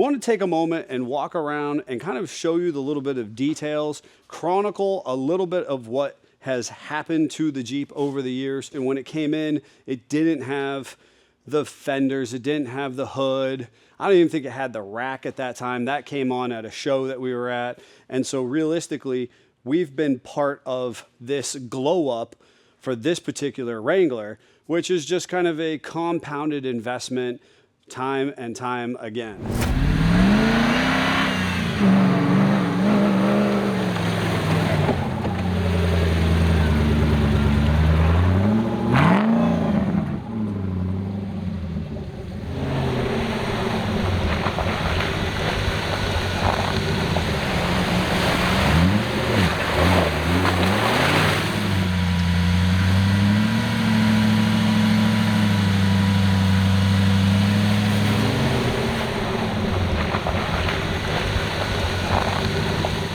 want to take a moment and walk around and kind of show you the little bit of details, chronicle a little bit of what has happened to the Jeep over the years. And when it came in, it didn't have the fenders, it didn't have the hood. I don't even think it had the rack at that time. That came on at a show that we were at. And so realistically, we've been part of this glow up for this particular Wrangler, which is just kind of a compounded investment time and time again.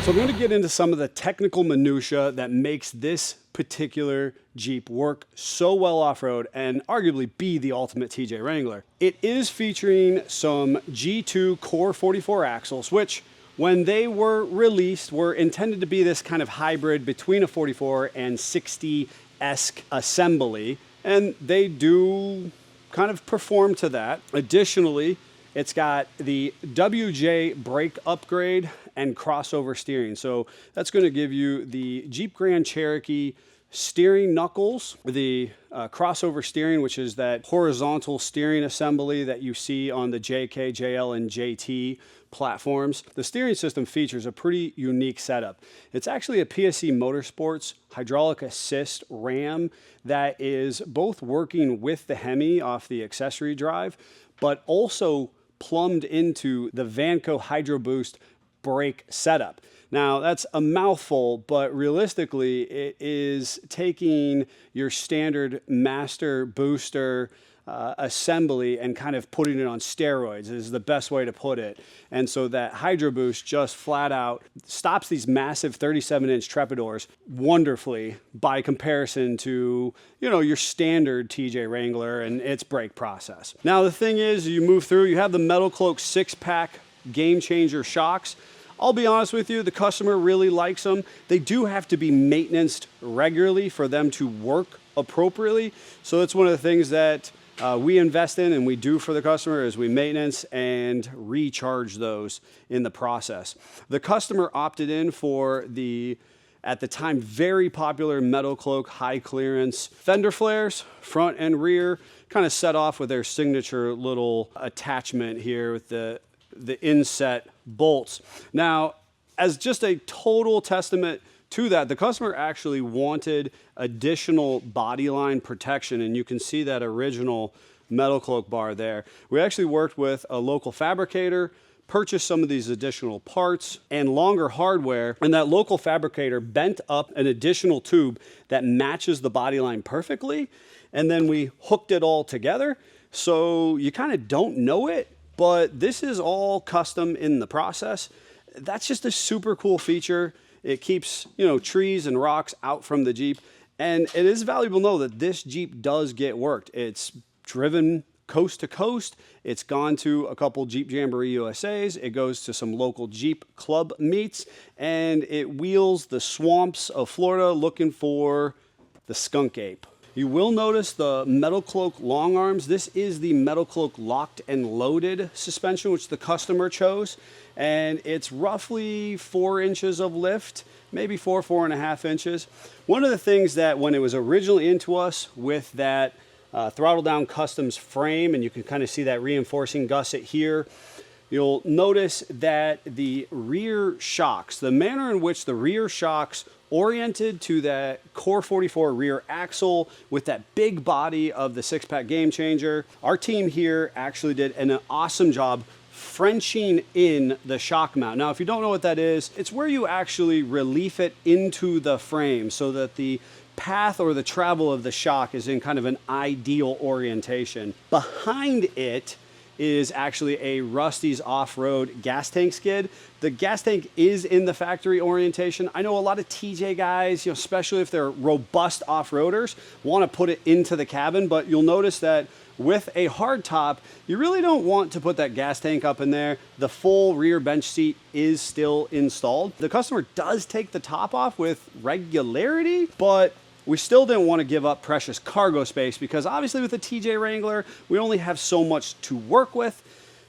So I'm going to get into some of the technical minutia that makes this particular Jeep work so well off-road and arguably be the ultimate TJ Wrangler. It is featuring some G2 Core 44 axles, which when they were released were intended to be this kind of hybrid between a 44 and 60-esque assembly, and they do kind of perform to that. Additionally, it's got the WJ brake upgrade and crossover steering. So that's going to give you the Jeep Grand Cherokee steering knuckles, the crossover steering, which is that horizontal steering assembly that you see on the JK, JL, and JT platforms. The steering system features a pretty unique setup. It's actually a PSC Motorsports hydraulic assist ram that is both working with the Hemi off the accessory drive, but also plumbed into the Vanco Hydro Boost brake setup. Now that's a mouthful, but realistically it is taking your standard master booster assembly and kind of putting it on steroids is the best way to put it. And so that Hydro Boost just flat out stops these massive 37-inch Trepadors wonderfully by comparison to, you know, your standard TJ Wrangler and its brake process. Now the thing is, you move through, you have the Metal Cloak 6-pack Game Changer shocks. I'll be honest with you, the customer really likes them. They do have to be maintained regularly for them to work appropriately. So that's one of the things that we invest in and we do for the customer is we maintenance and recharge those in the process. The customer opted in for the, at the time, very popular Metal Cloak high clearance fender flares, front and rear, kind of set off with their signature little attachment here with the inset bolts. Now, as just a total testament to that, the customer actually wanted additional body line protection, and you can see that original Metal Cloak bar there. We actually worked with a local fabricator, purchased some of these additional parts and longer hardware, and that local fabricator bent up an additional tube that matches the body line perfectly, and then we hooked it all together. So you kind of don't know it, but this is all custom in the process. That's just a super cool feature. It keeps, you know, trees and rocks out from the Jeep. And it is valuable to know that this Jeep does get worked. It's driven coast to coast. It's gone to a couple Jeep Jamboree USAs. It goes to some local Jeep club meets, and it wheels the swamps of Florida looking for the skunk ape. You will notice the Metal Cloak long arms. This is the Metal Cloak locked and loaded suspension, which the customer chose. And it's roughly 4 inches of lift, maybe 4.5 inches. One of the things that when it was originally into us with that throttle down customs frame, and you can kind of see that reinforcing gusset here, you'll notice that the rear shocks, the manner in which the rear shocks oriented to that Core 44 rear axle with that big body of the 6-pack Game Changer. Our team here actually did an awesome job Frenching in the shock mount. Now, if you don't know what that is, it's where you actually relief it into the frame so that the path or the travel of the shock is in kind of an ideal orientation. Behind it is actually a Rusty's off-road gas tank skid. The gas tank is in the factory orientation. I know a lot of TJ guys, you know, especially if they're robust off-roaders, want to put it into the cabin, but you'll notice that With a hard top, you really don't want to put that gas tank up in there. The full rear bench seat is still installed. The customer does take the top off with regularity, but we still didn't want to give up precious cargo space because obviously with the TJ Wrangler, we only have so much to work with.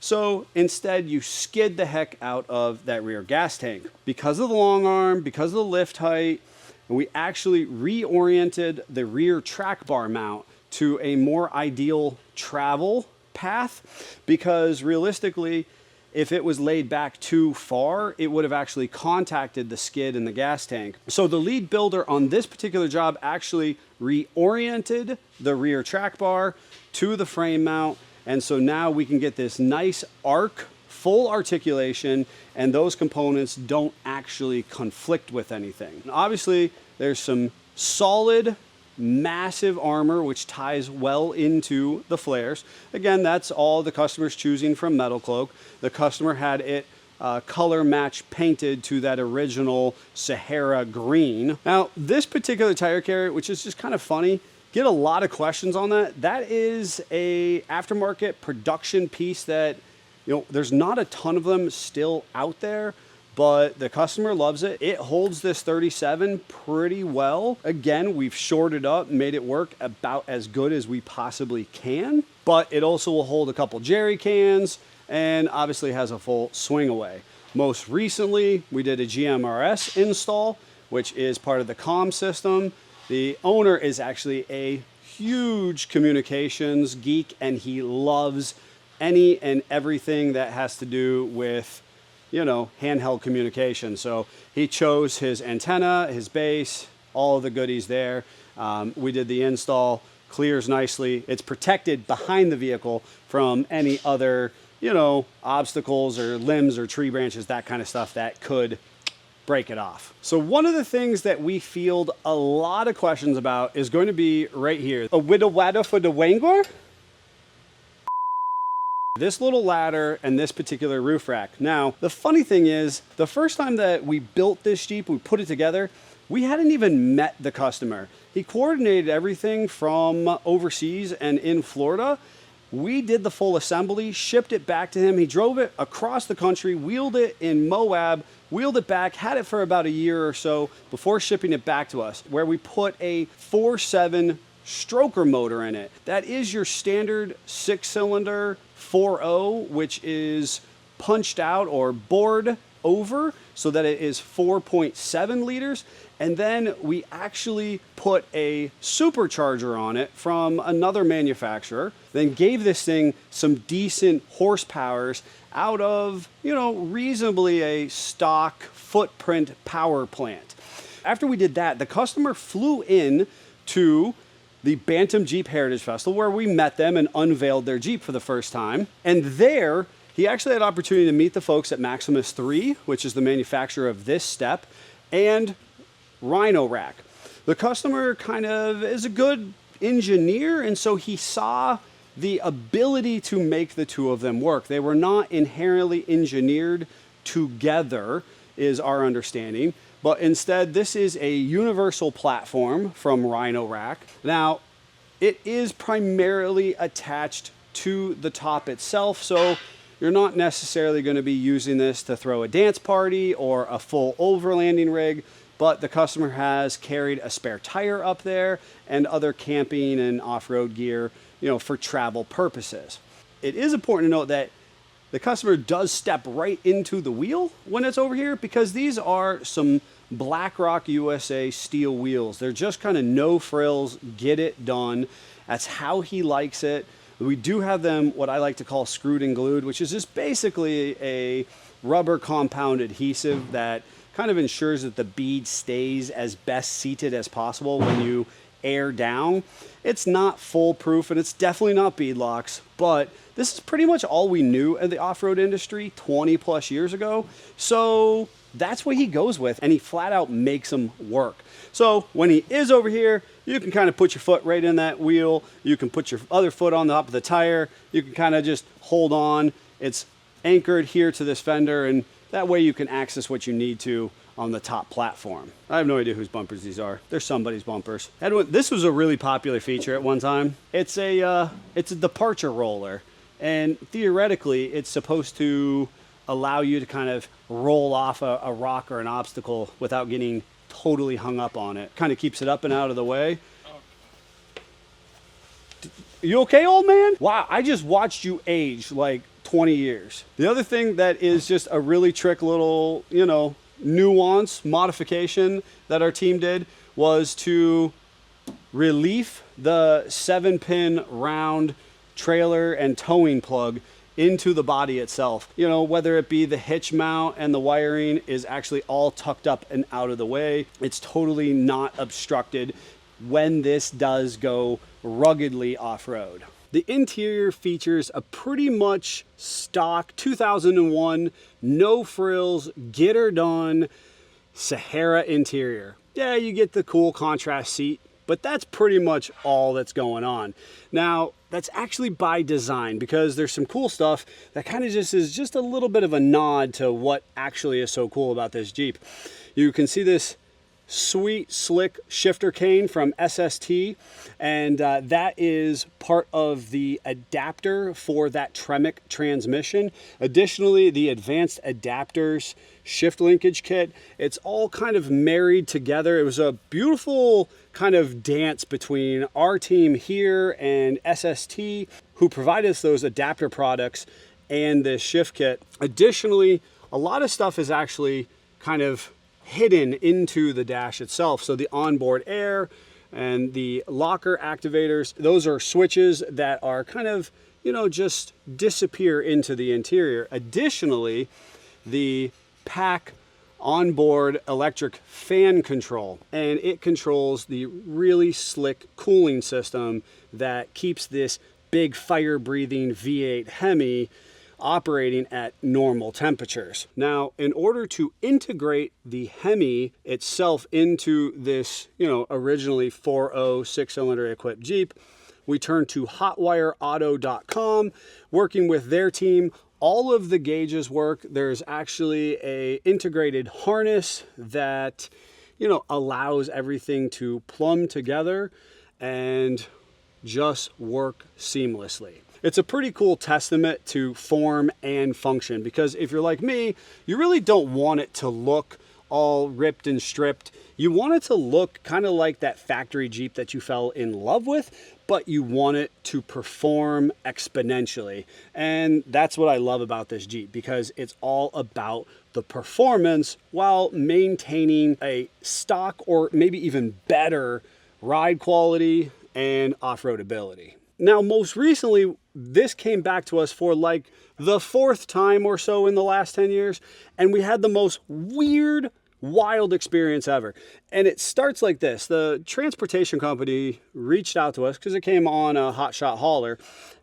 So instead you skid the heck out of that rear gas tank. Because of the long arm, because of the lift height, we actually reoriented the rear track bar mount to a more ideal travel path, because realistically, if it was laid back too far, it would have actually contacted the skid in the gas tank. So the lead builder on this particular job actually reoriented the rear track bar to the frame mount. And so now we can get this nice arc, full articulation, and those components don't actually conflict with anything. And obviously, there's some solid massive armor which ties well into the flares. Again, that's all the customer's choosing from Metal Cloak. The customer had it color match painted to that original Sahara green. Now, this particular tire carrier, which is just kind of funny, get a lot of questions on that. That is a aftermarket production piece that, there's not a ton of them still out there, but the customer loves it. It holds this 37 pretty well. Again, we've shorted up, made it work about as good as we possibly can, but it also will hold a couple jerry cans and obviously has a full swing away. Most recently, we did a GMRS install, which is part of the comm system. The owner is actually a huge communications geek, and he loves any and everything that has to do with handheld communication. So he chose his antenna, his base, all of the goodies there. We did the install, clears nicely. It's protected behind the vehicle from any other, obstacles or limbs or tree branches, that kind of stuff that could break it off. So one of the things that we field a lot of questions about is going to be right here. A widow ladder for the Wrangler? This little ladder and this particular roof rack. Now, the funny thing is, the first time that we built this Jeep, we put it together, we hadn't even met the customer. He coordinated everything from overseas and in Florida. We did the full assembly, shipped it back to him. He drove it across the country, wheeled it in Moab, wheeled it back, had it for about a year or so before shipping it back to us, where we put a 4.7 stroker motor in it. That is your standard 6-cylinder 4.0, which is punched out or bored over so that it is 4.7 liters. And then we actually put a supercharger on it from another manufacturer, then gave this thing some decent horsepowers out of, reasonably a stock footprint power plant. After we did that, the customer flew in to the Bantam Jeep Heritage Festival, where we met them and unveiled their Jeep for the first time. And there, he actually had opportunity to meet the folks at Maximus 3, which is the manufacturer of this step, and Rhino Rack. The customer kind of is a good engineer, and so he saw the ability to make the two of them work. They were not inherently engineered together, is our understanding. But instead, this is a universal platform from Rhino Rack. Now, it is primarily attached to the top itself, so you're not necessarily going to be using this to throw a dance party or a full overlanding rig, but the customer has carried a spare tire up there and other camping and off-road gear, for travel purposes. It is important to note that the customer does step right into the wheel when it's over here, because these are some BlackRock USA steel wheels. They're just kind of no frills, get it done. That's how he likes it. We do have them what I like to call screwed and glued, which is just basically a rubber compound adhesive that kind of ensures that the bead stays as best seated as possible when you air down. It's not foolproof and it's definitely not bead locks, but this is pretty much all we knew in the off-road industry 20 plus years ago. So that's what he goes with, and he flat out makes them work. So when he is over here, you can kind of put your foot right in that wheel. You can put your other foot on the top of the tire. You can kind of just hold on. It's anchored here to this fender, and that way you can access what you need to on the top platform. I have no idea whose bumpers these are. They're somebody's bumpers. This was a really popular feature at one time. It's a departure roller, and theoretically it's supposed to allow you to kind of roll off a rock or an obstacle without getting totally hung up on it. Kind of keeps it up and out of the way. You okay, old man? Wow, I just watched you age like 20 years. The other thing that is just a really trick little, nuance modification that our team did was to relief the 7-pin round trailer and towing plug into the body itself. Whether it be the hitch mount and the wiring is actually all tucked up and out of the way. It's totally not obstructed when this does go ruggedly off-road. The interior features a pretty much stock 2001, no frills, get her done Sahara interior. Yeah, you get the cool contrast seat, but that's pretty much all that's going on. Now, that's actually by design because there's some cool stuff that kind of just is just a little bit of a nod to what actually is so cool about this Jeep. You can see this sweet slick shifter cane from SST, and that is part of the adapter for that Tremec transmission. Additionally, the advanced adapters shift linkage kit, it's all kind of married together. It was a beautiful kind of dance between our team here and SST, who provided us those adapter products and this shift kit. Additionally, a lot of stuff is actually kind of hidden into the dash itself. So the onboard air and the locker activators, those are switches that are kind of, just disappear into the interior. Additionally, the pack onboard electric fan control, and it controls the really slick cooling system that keeps this big fire breathing V8 Hemi operating at normal temperatures. Now, in order to integrate the Hemi itself into this, originally 4.0 6-cylinder equipped Jeep, we turned to hotwireauto.com, working with their team. All of the gauges work. There's actually a integrated harness that, allows everything to plumb together and just work seamlessly. It's a pretty cool testament to form and function, because if you're like me, you really don't want it to look all ripped and stripped. You want it to look kind of like that factory Jeep that you fell in love with, but you want it to perform exponentially. And that's what I love about this Jeep, because it's all about the performance while maintaining a stock or maybe even better ride quality and off-road ability. Now, most recently, this came back to us for like the 4th time or so in the last 10 years, and we had the most weird, wild experience ever. And it starts like this. The transportation company reached out to us because it came on a hotshot hauler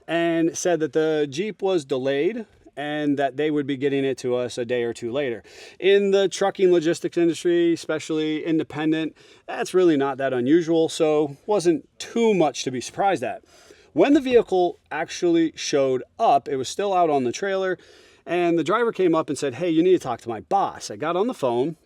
and said that the Jeep was delayed and that they would be getting it to us a day or two later. In the trucking logistics industry, especially independent, that's really not that unusual, so wasn't too much to be surprised at. When the vehicle actually showed up, it was still out on the trailer, and the driver came up and said, "Hey, you need to talk to my boss." I got on the phone,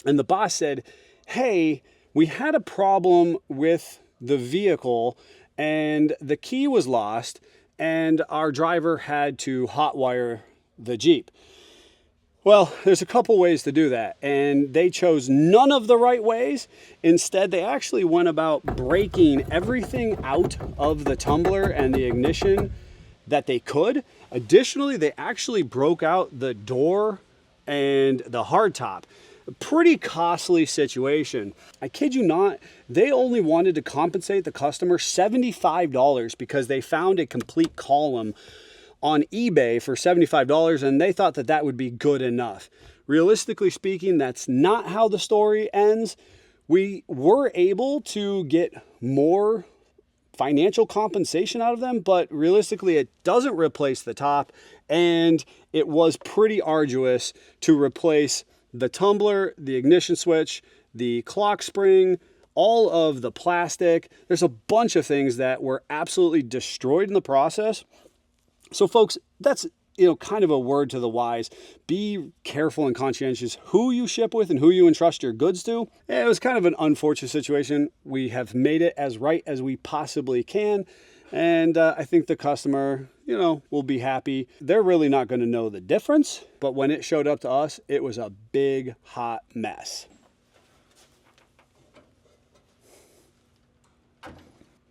and the boss said, "Hey, we had a problem with the vehicle, and the key was lost, and our driver had to hotwire the Jeep." Well, there's a couple ways to do that, and they chose none of the right ways. Instead, they actually went about breaking everything out of the tumbler and the ignition that they could. Additionally, they actually broke out the door and the hardtop. A pretty costly situation. I kid you not, they only wanted to compensate the customer $75 because they found a complete column on eBay for $75, and they thought that that would be good enough. Realistically speaking, that's not how the story ends. We were able to get more financial compensation out of them, but realistically, it doesn't replace the top, and it was pretty arduous to replace the tumbler, the ignition switch, the clock spring, all of the plastic. There's a bunch of things that were absolutely destroyed in the process. So folks, that's kind of a word to the wise. Be careful and conscientious who you ship with and who you entrust your goods to. It was kind of an unfortunate situation. We have made it as right as we possibly can. And I think the customer, will be happy. They're really not going to know the difference. But when it showed up to us, it was a big, hot mess.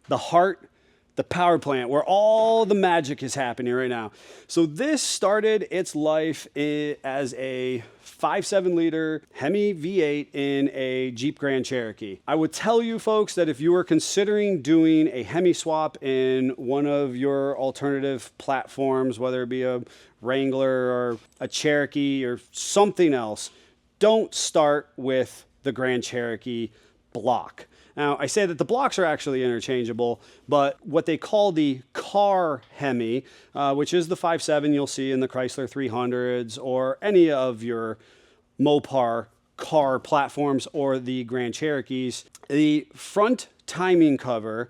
The heart, the power plant, where all the magic is happening right now. So this started its life as a 5.7 liter Hemi V8 in a Jeep Grand Cherokee. I would tell you folks that if you are considering doing a Hemi swap in one of your alternative platforms, whether it be a Wrangler or a Cherokee or something else, don't start with the Grand Cherokee block. Now, I say that the blocks are actually interchangeable, but what they call the car Hemi, which is the 5.7 you'll see in the Chrysler 300s or any of your Mopar car platforms or the Grand Cherokees, the front timing cover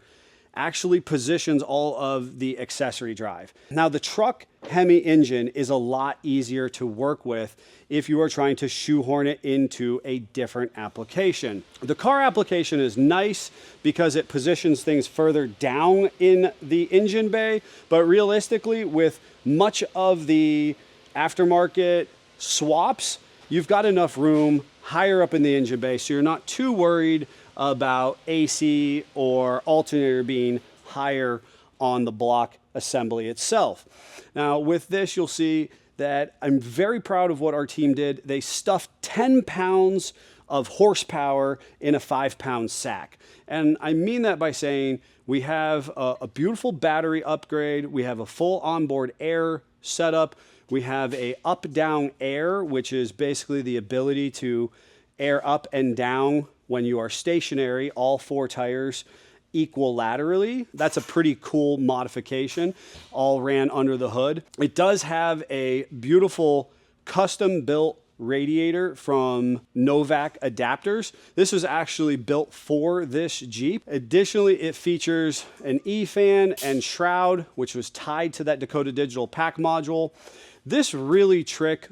actually positions all of the accessory drive. Now, the truck Hemi engine is a lot easier to work with if you are trying to shoehorn it into a different application. The car application is nice because it positions things further down in the engine bay, but realistically, with much of the aftermarket swaps, you've got enough room higher up in the engine bay, so you're not too worried about AC or alternator being higher on the block assembly itself. Now with this, you'll see that I'm very proud of what our team did. They stuffed 10 pounds of horsepower in a 5-pound sack. And I mean that by saying we have a beautiful battery upgrade. We have a full onboard air setup. We have a up-down air, which is basically the ability to air up and down when you are stationary, all 4 tires equilaterally. That's a pretty cool modification, all ran under the hood. It does have a beautiful custom built radiator from Novak Adapters. This was actually built for this Jeep. Additionally, it features an E-fan and shroud, which was tied to that Dakota Digital pack module. This really trick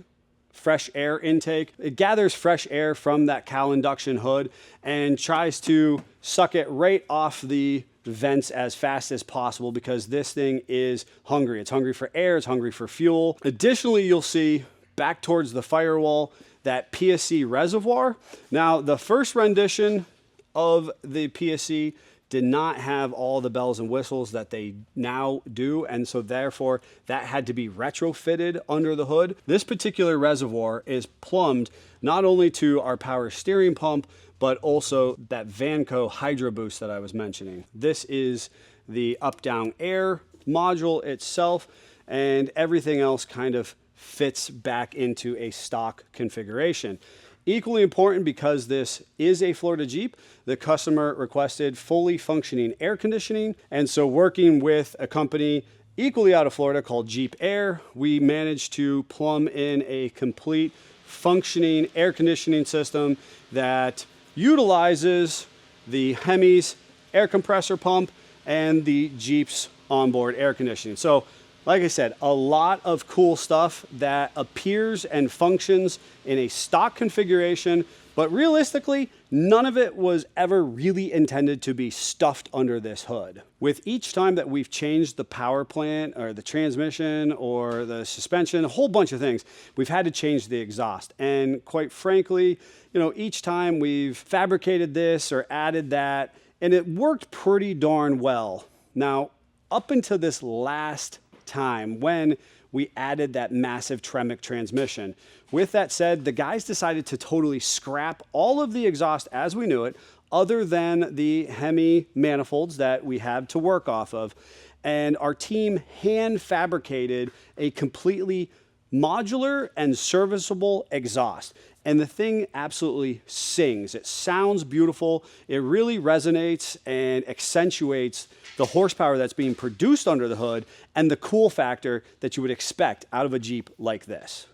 fresh air intake. It gathers fresh air from that cowl induction hood and tries to suck it right off the vents as fast as possible because this thing is hungry. It's hungry for air, it's hungry for fuel. Additionally, you'll see back towards the firewall that PSC reservoir. Now, the first rendition of the PSC did not have all the bells and whistles that they now do, and so therefore that had to be retrofitted under the hood. This particular reservoir is plumbed not only to our power steering pump, but also that Vanco Hydro Boost that I was mentioning. This is the up-down air module itself, and everything else kind of fits back into a stock configuration. Equally important, because this is a Florida Jeep, the customer requested fully functioning air conditioning. And so working with a company equally out of Florida called Jeep Air, we managed to plumb in a complete functioning air conditioning system that utilizes the Hemi's air compressor pump and the Jeep's onboard air conditioning. So like I said, a lot of cool stuff that appears and functions in a stock configuration, but realistically, none of it was ever really intended to be stuffed under this hood. With each time that we've changed the power plant or the transmission or the suspension, a whole bunch of things, we've had to change the exhaust. And quite frankly, each time we've fabricated this or added that, and it worked pretty darn well. Now, up until this last time when we added that massive Tremec transmission. With that said, the guys decided to totally scrap all of the exhaust as we knew it, other than the Hemi manifolds that we have to work off of. And our team hand fabricated a completely modular and serviceable exhaust. And the thing absolutely sings. It sounds beautiful. It really resonates and accentuates the horsepower that's being produced under the hood and the cool factor that you would expect out of a Jeep like this.